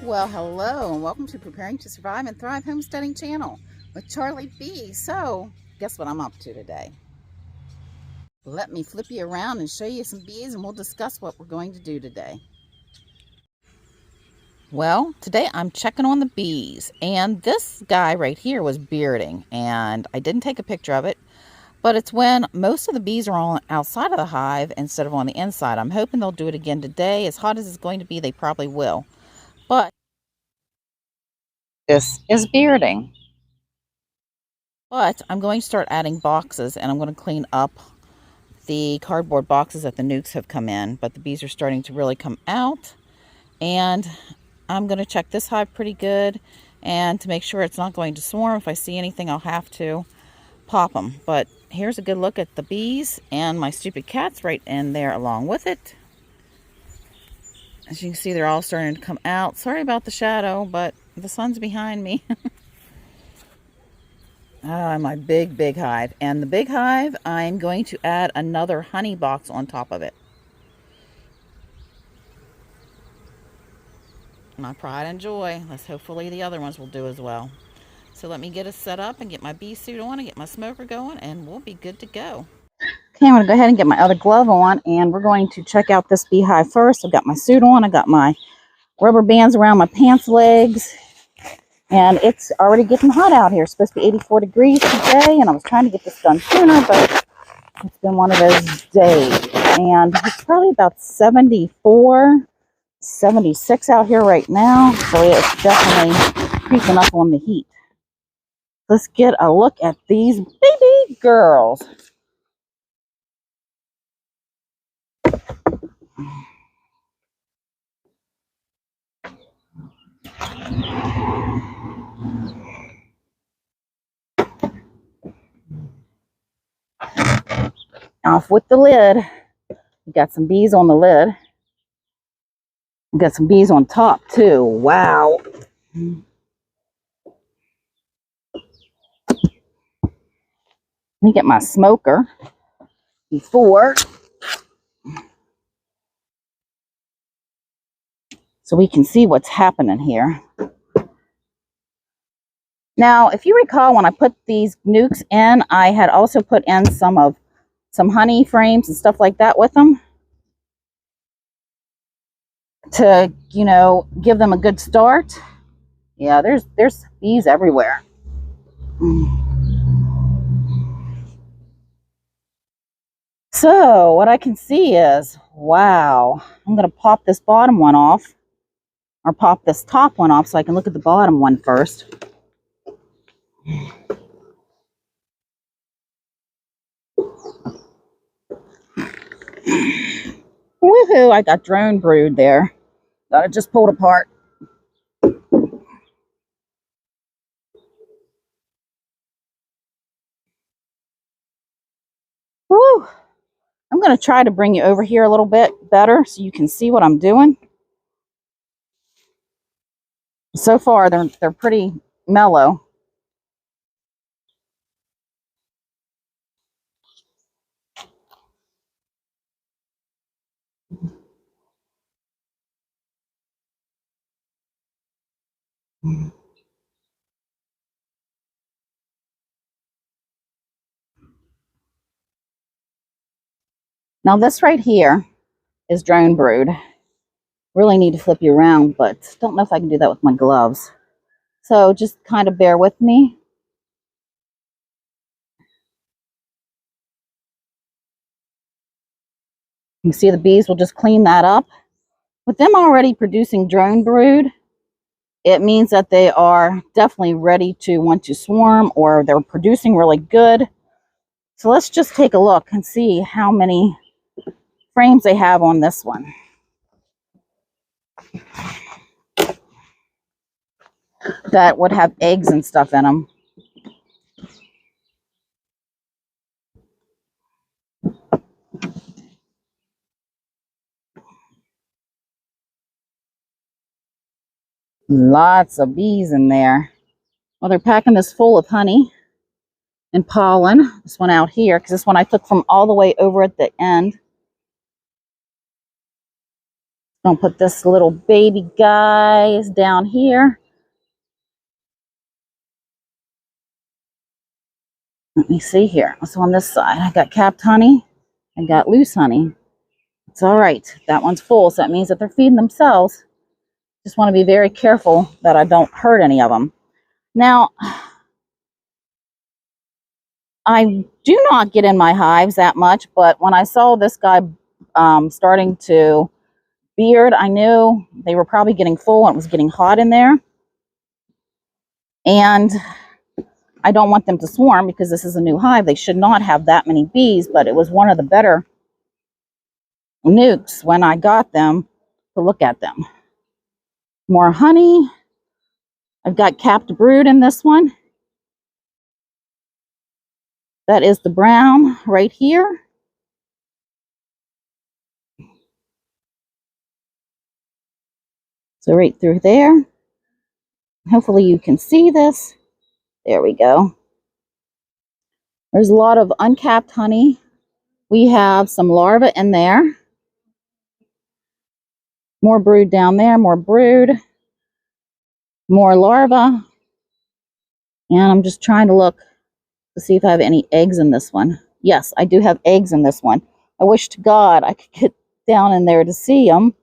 Well, hello and welcome to Preparing to Survive and Thrive Homesteading channel with Charlie B. So, guess what I'm up to today? Let me flip you around and show you some bees and we'll discuss what we're going to do today. Well, today I'm checking on the bees, and this guy right here was bearding, and I didn't take a picture of it, but it's when most of the bees are on outside of the hive instead of on the inside. I'm hoping they'll do it again today. As hot as it's going to be, they probably will. But this is bearding. But I'm going to start adding boxes, and I'm going to clean up the cardboard boxes that the nukes have come in. But the bees are starting to really come out, and I'm going to check this hive pretty good, and to make sure it's not going to swarm. If I see anything, I'll have to pop them. But here's a good look at the bees, and my stupid cat's right in there along with it. As you can see, they're all starting to come out. Sorry about the shadow, but the sun's behind me. My big hive. And the big hive, I'm going to add another honey box on top of it. My pride and joy. Hopefully the other ones will do as well. So let me get us set up and get my bee suit on and get my smoker going, and we'll be good to go. Okay, I'm going to go ahead and get my other glove on, and we're going to check out this beehive first. I've got my suit on. I got my rubber bands around my pants legs. And it's already getting hot out here. It's supposed to be 84 degrees today, and I was trying to get this done sooner, but it's been one of those days. And it's probably about 74, 76 out here right now, so it's definitely creeping up on the heat. Let's get a look at these baby girls. Off with the lid. We got some bees on the lid. We got some bees on top too. Wow. Let me get my smoker before, so we can see what's happening here. Now, if you recall, when I put these nukes in, I had also put in some honey frames and stuff like that with them to, give them a good start. Yeah, there's bees everywhere. So what I can see is, wow, I'm going to pop this bottom one off, or pop this top one off so I can look at the bottom one first. Woohoo, I got drone brood there. Got it just pulled apart. Woo! I'm going to try to bring you over here a little bit better so you can see what I'm doing. So far, they're pretty mellow. Now this right here is drone brood. Really need to flip you around, but don't know if I can do that with my gloves. So just kind of bear with me. You see the bees will just clean that up. With them already producing drone brood, it means that they are definitely ready to want to swarm, or they're producing really good. So let's just take a look and see how many frames they have on this one. That would have eggs and stuff in them. Lots of bees in there. Well, they're packing this full of honey and pollen. This one out here, because this one I took from all the way over at the end. Gonna put this little baby guys down here. Let me see here. What's on this side? I got capped honey. I got loose honey. It's all right. That one's full, so that means that they're feeding themselves. Just want to be very careful that I don't hurt any of them. Now, I do not get in my hives that much, but when I saw this guy starting to beard, I knew they were probably getting full and it was getting hot in there. And I don't want them to swarm because this is a new hive. They should not have that many bees, but it was one of the better nukes when I got them to look at them. More honey. I've got capped brood in this one. That is the brown right here. So right through there. Hopefully you can see this. There we go. There's a lot of uncapped honey. We have some larvae in there. More brood down there, more brood. More larvae. And I'm just trying to look to see if I have any eggs in this one. Yes, I do have eggs in this one. I wish to God I could get down in there to see them.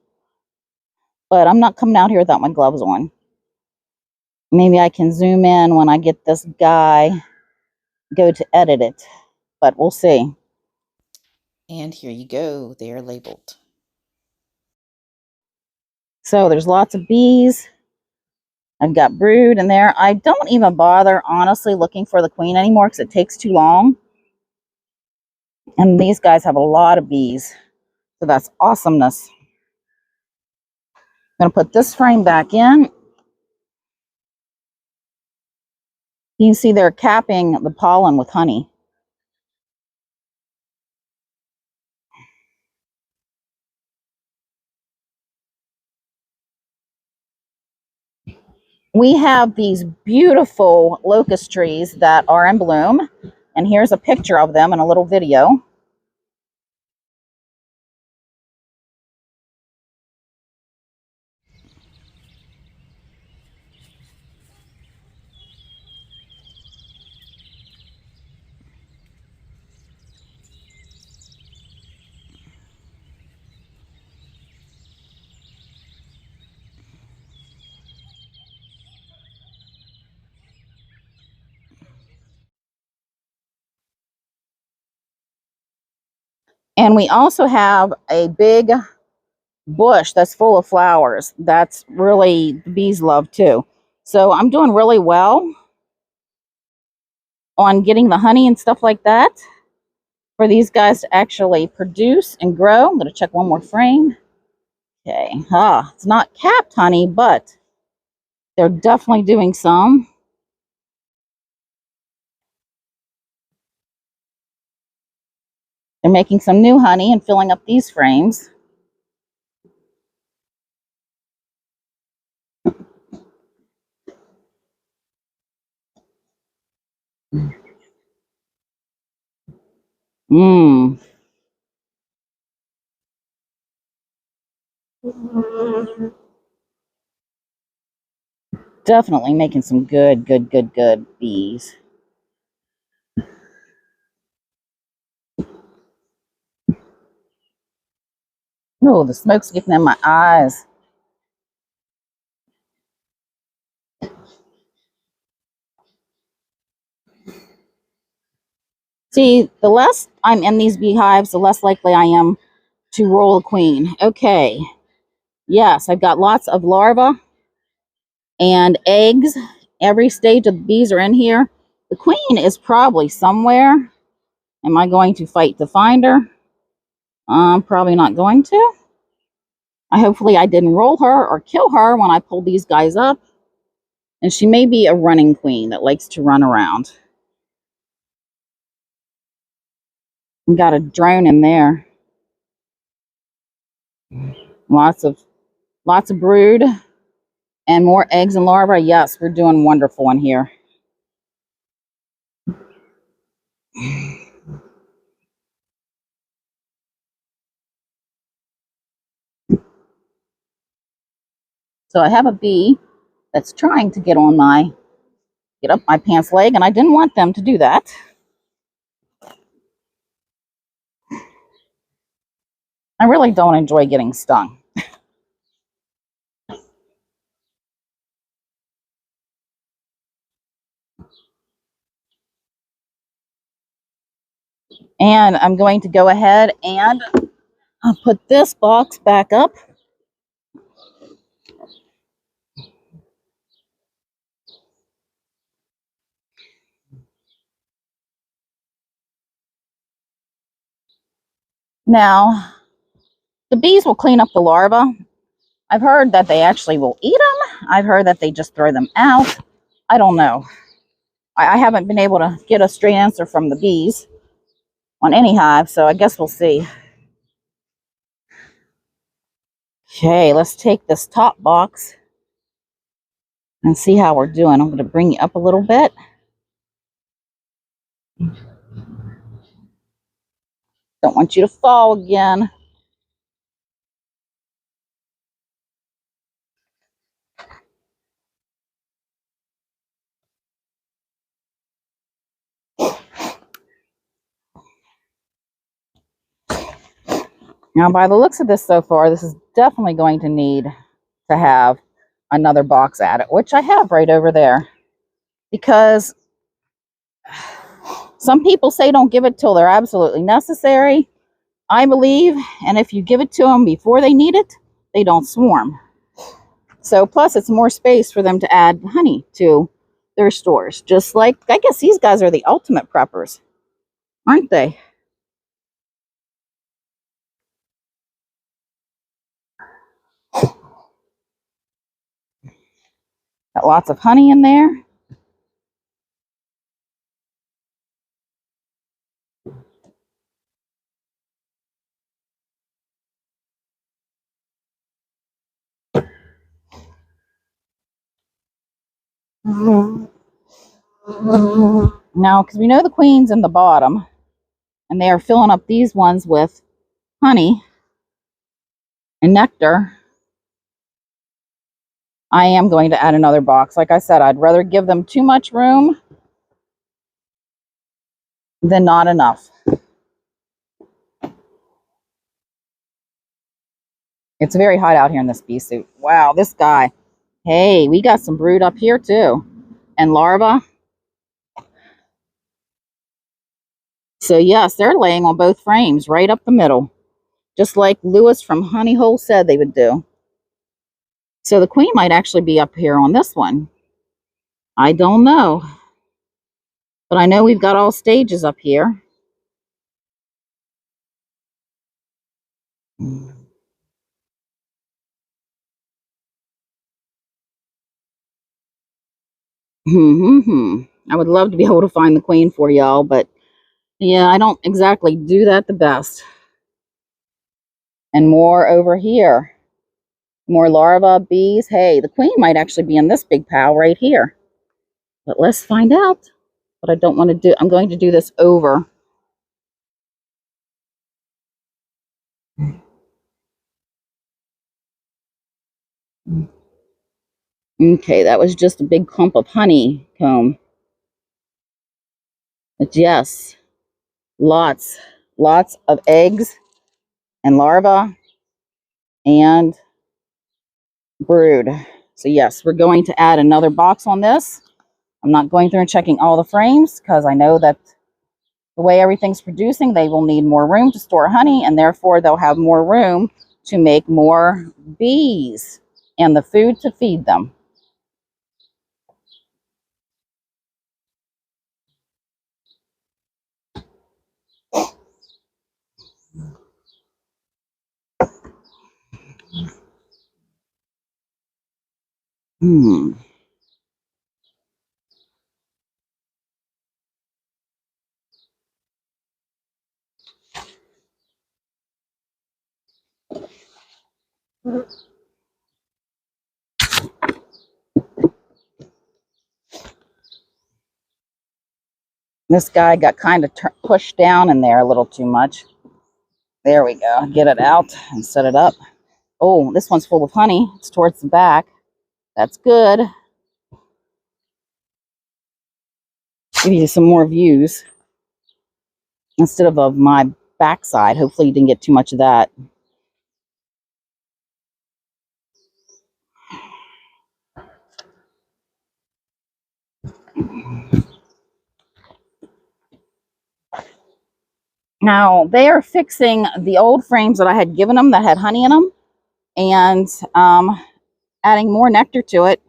But I'm not coming out here without my gloves on. Maybe I can zoom in when I get this guy, go to edit it. But we'll see. And here you go. They are labeled. So there's lots of bees. I've got brood in there. I don't even bother, honestly, looking for the queen anymore because it takes too long. And these guys have a lot of bees. So that's awesomeness. I'm going to put this frame back in. You can see they're capping the pollen with honey. We have these beautiful locust trees that are in bloom. And here's a picture of them in a little video. And we also have a big bush that's full of flowers. That's really, the bees love too. So I'm doing really well on getting the honey and stuff like that for these guys to actually produce and grow. I'm going to check one more frame. Okay. It's not capped honey, but they're definitely doing some. They're making some new honey and filling up these frames. Mmm. Definitely making some good bees. Oh, the smoke's getting in my eyes. See, the less I'm in these beehives, the less likely I am to roll a queen. Okay. Yes, I've got lots of larvae and eggs. Every stage of the bees are in here. The queen is probably somewhere. Am I going to fight to find her? I'm probably not going to. Hopefully I didn't roll her or kill her when I pull these guys up. And she may be a running queen that likes to run around. We got a drone in there. Lots of brood and more eggs and larvae. Yes, we're doing wonderful in here. So I have a bee that's trying to get up my pants leg, and I didn't want them to do that. I really don't enjoy getting stung. And I'm going to go ahead and I'll put this box back up. Now, the bees will clean up the larvae. I've heard that they actually will eat them. I've heard that they just throw them out. I don't know. I haven't been able to get a straight answer from the bees on any hive, so I guess we'll see. Okay, let's take this top box and see how we're doing. I'm going to bring you up a little bit. Don't want you to fall again. Now, by the looks of this so far, this is definitely going to need to have another box added, which I have right over there. Because some people say don't give it till they're absolutely necessary, I believe, and if you give it to them before they need it, they don't swarm. So, plus it's more space for them to add honey to their stores. Just like, I guess these guys are the ultimate preppers, aren't they? Got lots of honey in there. Now, because we know the queen's in the bottom, and they are filling up these ones with honey and nectar, I am going to add another box. Like I said, I'd rather give them too much room than not enough. It's very hot out here in this bee suit. Wow, this guy. Hey, we got some brood up here too. And larvae. So yes, they're laying on both frames, right up the middle. Just like Lewis from Honey Hole said they would do. So the queen might actually be up here on this one. I don't know. But I know we've got all stages up here. I would love to be able to find the queen for y'all, but yeah, I don't exactly do that the best. And more over here. More larvae, bees. Hey, the queen might actually be in this big pile right here. But let's find out. But I don't want to do, I'm going to do this over. Okay, that was just a big clump of honeycomb. But yes, lots of eggs and larvae and brood. So yes, we're going to add another box on this. I'm not going through and checking all the frames because I know that the way everything's producing, they will need more room to store honey, and therefore they'll have more room to make more bees and the food to feed them. This guy got kind of pushed down in there a little too much. There we go. Get it out and set it up. Oh, this one's full of honey. It's towards the back. That's good. Give you some more views instead of my backside. Hopefully you didn't get too much of that. Now, they are fixing the old frames that I had given them that had honey in them and adding more nectar to it.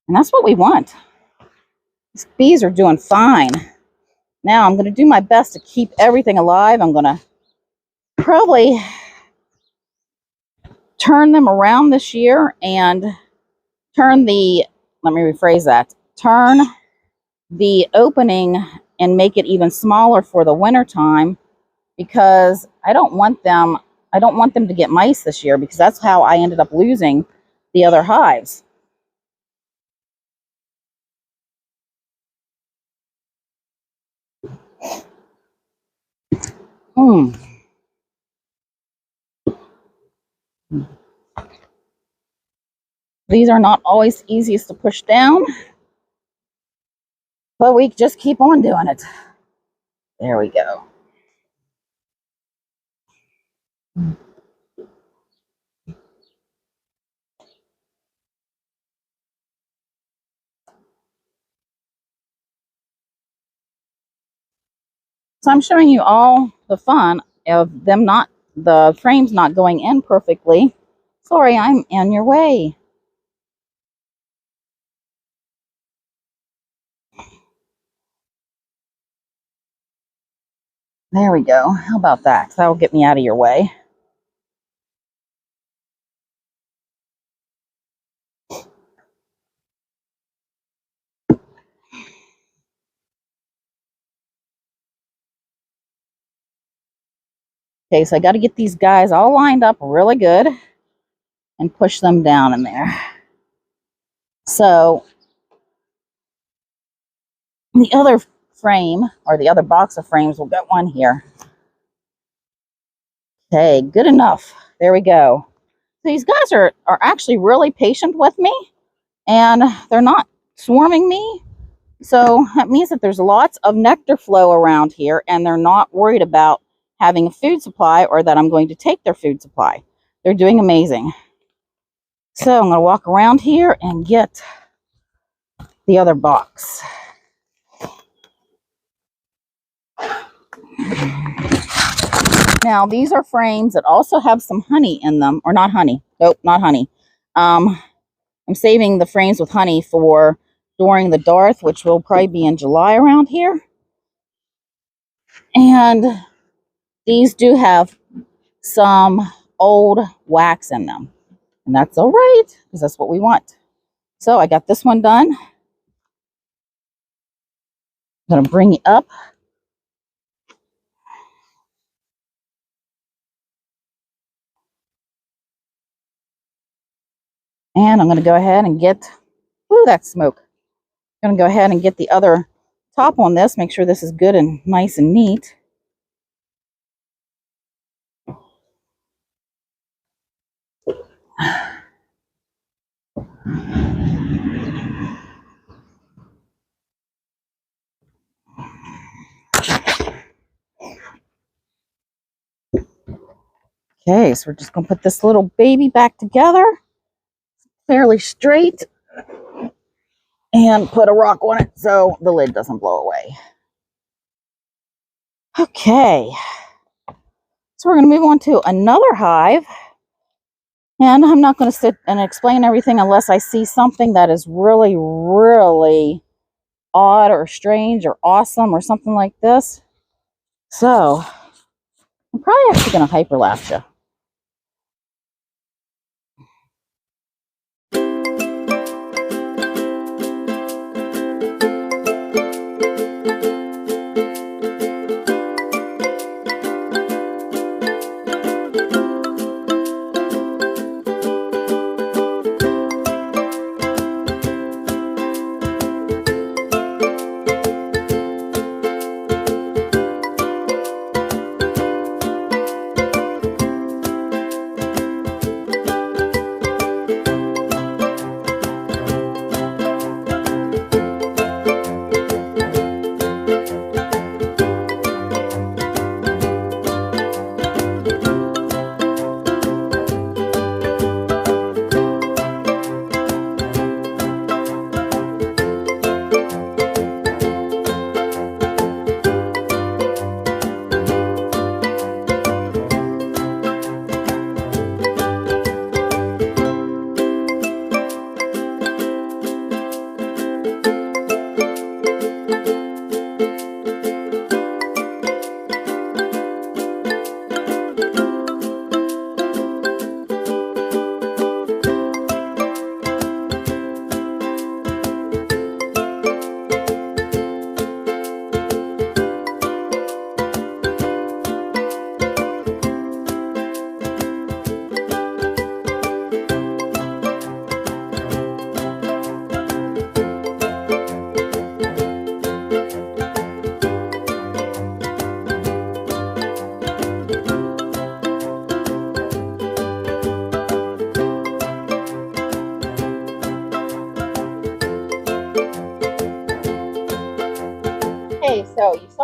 And that's what we want. These bees are doing fine. Now, I'm going to do my best to keep everything alive. I'm going to probably turn them around this year and turn the, let me rephrase that, turn the opening and make it even smaller for the winter time, because I don't want them to get mice this year, because that's how I ended up losing the other hives. These are not always easiest to push down, but we just keep on doing it. There we go. So I'm showing you all the fun of them not, the frames not going in perfectly. Sorry, I'm in your way. There we go. How about that? That'll get me out of your way. Okay, so I got to get these guys all lined up really good and push them down in there. So the other frame, or the other box of frames, will get one here. Okay, good enough. There we go. These guys are actually really patient with me, and they're not swarming me. So that means that there's lots of nectar flow around here, and they're not worried about having a food supply or that I'm going to take their food supply. They're doing amazing. So I'm going to walk around here and get the other box. Now, these are frames that also have some honey in them, or not honey. Nope, not honey. I'm saving the frames with honey for during the Darth, which will probably be in July around here. And these do have some old wax in them. And that's all right, because that's what we want. So I got this one done. I'm going to bring it up. And I'm going to go ahead and get, ooh, that smoke. I'm going to go ahead and get the other top on this, make sure this is good and nice and neat. Okay, so we're just going to put this little baby back together, fairly straight, and put a rock on it so the lid doesn't blow away. Okay, so we're going to move on to another hive. And I'm not going to sit and explain everything unless I see something that is really, really odd or strange or awesome or something like this. So I'm probably actually going to hyperlapse you.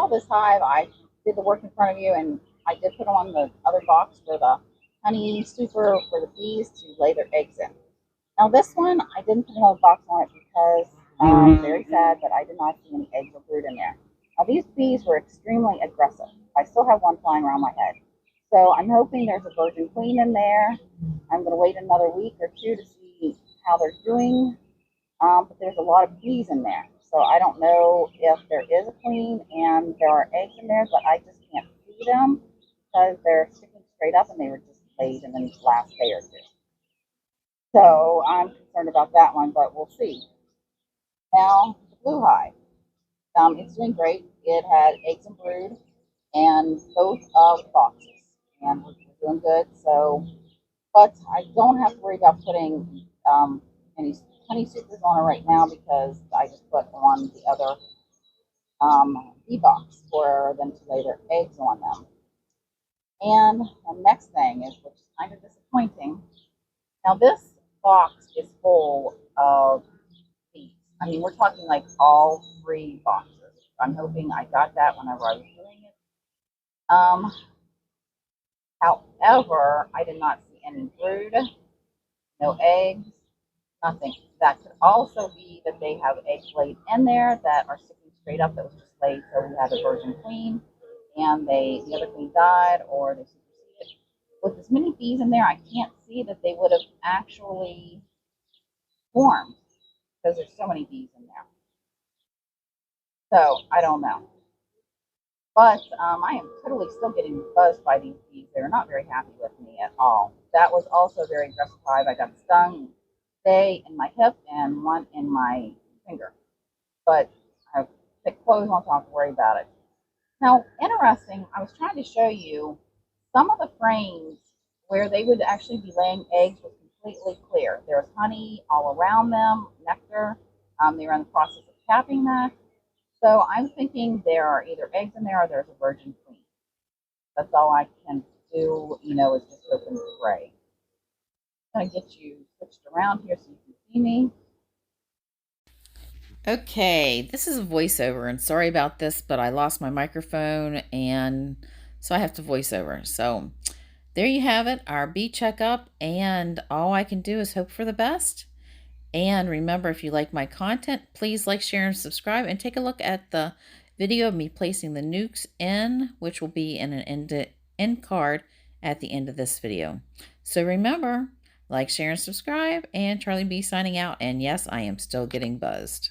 saw this hive, I did the work in front of you, and I did put on the other box for the honey super for the bees to lay their eggs in. Now this one, I didn't put another box on it because I'm very sad that I did not see any eggs or brood in there. Now these bees were extremely aggressive. I still have one flying around my head. So I'm hoping there's a virgin queen in there. I'm going to wait another week or two to see how they're doing. But there's a lot of bees in there. So I don't know if there is a queen and there are eggs in there, but I just can't see them because they're sticking straight up and they were just laid in the last day or two. So I'm concerned about that one, but we'll see. Now, the blue hive. It's doing great. It had eggs and brood and both of the boxes. And we're doing good. So, but I don't have to worry about putting any honey supers on it right now because I just put on the other bee box for them to lay their eggs on them. And the next thing is, which is kind of disappointing. Now this box is full of bees. I mean, we're talking like all 3 boxes. I'm hoping I got that whenever I was doing it. However, I did not see any brood, no eggs, nothing. That could also be that they have eggs laid in there that are sticking straight up that was just laid, so we had a virgin queen and the other queen died or they superseded. With as many bees in there, I can't see that they would have actually formed because there's so many bees in there. So I don't know. But I am totally still getting buzzed by these bees. They're not very happy with me at all. That was also a very aggressive hive. I got stung today in my hip and one in my finger. But I have thick clothes on, so I don't have to worry about it. Now, interesting, I was trying to show you some of the frames where they would actually be laying eggs was completely clear. There was honey all around them, nectar. They were in the process of capping that. So I'm thinking there are either eggs in there or there's a virgin queen. That's all I can do, is just hope and pray. I'm going to get you switched around here so you can see me. Okay, this is a voiceover, and sorry about this, but I lost my microphone, and so I have to voiceover. So there you have it, our bee checkup, and all I can do is hope for the best. And remember, if you like my content, please like, share, and subscribe, and take a look at the video of me placing the nukes in, which will be in an end card at the end of this video. So remember, like, share, and subscribe, and Charlie B signing out, and yes, I am still getting buzzed.